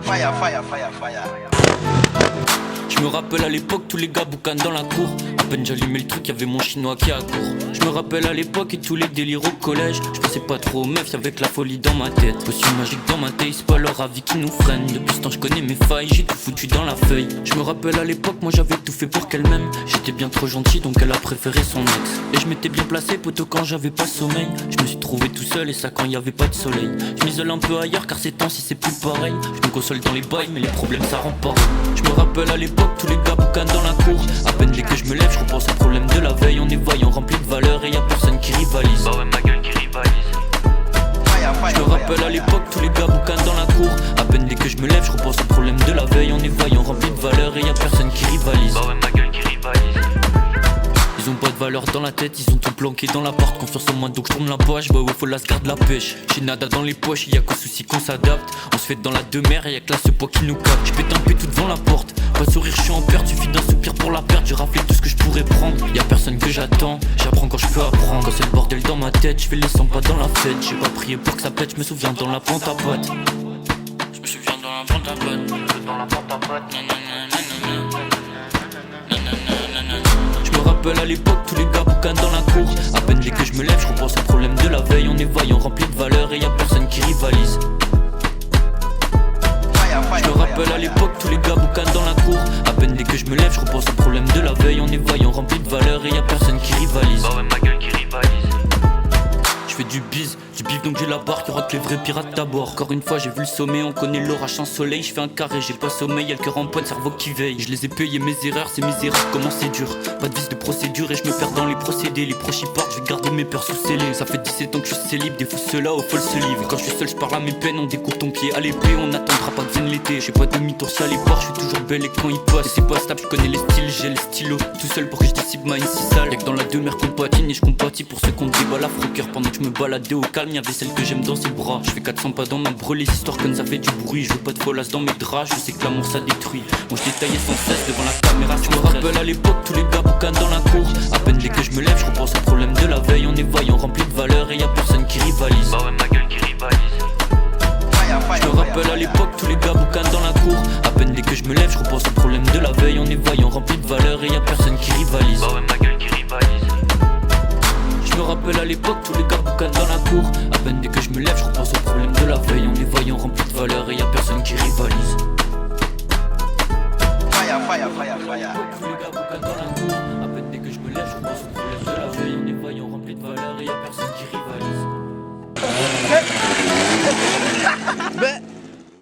Fire, fire, fire, fire. Je me rappelle à l'époque, tous les gars boucanent dans la cour. À peine j'allumais le truc, y'avait mon chinois qui accourt. Je me rappelle à l'époque et tous les délires au collège. Je pensais pas trop aux meufs, y'avait que la folie dans ma tête. Potion magique dans ma tête, c'est pas leur avis qui nous freine. Depuis ce temps je connais mes failles, j'ai tout foutu dans la feuille. Je me rappelle à l'époque, moi j'avais tout fait pour qu'elle m'aime. J'étais bien trop gentil donc elle a préféré son ex. Et je m'étais bien placé poto quand j'avais pas sommeil. Je me suis trouvé tout seul et ça quand y avait pas de soleil. Je m'isole un peu ailleurs car ces temps-ci c'est plus pareil. Je me console dans les bails mais les problèmes ça rend pas. Je me rappelle à l'époque, tous les gars boucanent dans la cour. À peine dès que je me lève, je repense au problème de la veille. On est voyant rempli de valeurs et y'a personne qui rivalise. Bah ouais, ma gueule qui rivalise. Je me rappelle à l'époque, tous les gars boucanent dans la cour. À peine dès que je me lève, je repense au problème de la veille. On est voyant rempli de valeurs et y'a personne qui rivalise. Bah ouais, ma gueule qui rivalise. Ils ont pas de valeur dans la tête, ils ont tout planqué dans la porte. Confiance en moi donc je tourne la poche, bah ouais faut la se garde la pêche. J'ai nada dans les poches, y'a qu'au souci qu'on s'adapte. On se fait dans la demeure et y'a que là ce poids qui nous capte. J'pète un peu tout devant la porte, pas de sourire je suis en perte. Suffit d'un soupir pour la perte, j'ai raflé tout ce que je pourrais prendre. Y'a personne que j'attends, j'apprends quand je peux apprendre. Quand c'est le bordel dans ma tête, je fais les 100 pas dans la fête. J'ai pas prié pour que ça pète, je me souviens dans la pente à pote. Je me souviens dans la pente à pote. Dans la porte à pote. Je me rappelle à l'époque, tous les gars boucanent dans la cour. À peine dès que je me lève, je repense au problème de la veille. On est voyant rempli de valeurs et y'a personne qui rivalise. Je me rappelle à l'époque, tous les gars boucanent dans la cour. À peine dès que je me lève, je repense au problème de la veille. On est voyant rempli de valeurs et y'a personne qui rivalise. Bah ouais, ma gueule qui rivalise. Je fais du bif donc j'ai la barre, y'aura que les vrais pirates d'abord. Encore une fois j'ai vu le sommet, on connaît l'orage sans soleil. Je fais un carré, j'ai pas sommeil, y'a le cœur en pointe, cerveau qui veille. Je les ai payés mes erreurs, c'est misérable, comment c'est dur. Pas de vice de procédure et je me perds dans les procédés. Les proches y partent, je vais garder mes peurs sous scellés. Ça fait 17 ans que je suis célib, des fous ceux-là au folle se livrent. Quand je suis seul je parle à mes peines, on découpe ton pied à l'épée. On n'attendra pas que vienne l'été, j'ai pas demi-tour sur les ports. Je suis toujours belle et quand il passe, et c'est pas stable, je connais les styles, j'ai les stylos. Tout seul pour que je décide ma si sale. Y'a que dans la demeure qu'on patine et je compatis pour ceux qu'on déballe à froqueur. Pendant que je me baladais au calme, y'avait celle que j'aime dans ses bras. Je fais 400 pas dans ma brûle, les histoires comme ça fait du bruit. Je veux pas de folasse dans mes draps, je sais que l'amour ça détruit. Moi je détaillais sans cesse devant la caméra. Je me rappelle à l'époque, tous les gars boucanent dans la cour. À peine dès que je me lève, je repense au problème de la veille. On est voyant rempli de valeurs et y'a personne qui rivalise. Bah ouais, ma gueule qui rivalise. Je me rappelle à l'époque, tous les gars boucanent dans la cour. À peine dès que je me lève, je repense au problème de la veille. On est voyant rempli de valeurs et y'a personne qui rivalise. Bah ouais, ma gueule qui rivalise. Je me rappelle à l'époque, tous les gars boucanent dans la cour. À peine dès que je me lève, je repense au problème de la veille. On est voyant rempli de valeurs et y'a personne qui rivalise. Fire, fire, fire, fire. Tous les gars boucanent dans la cour. À peine dès que je me lève, je repense au problème de la veille. On est voyant rempli de valeurs et y'a personne qui rivalise. Mais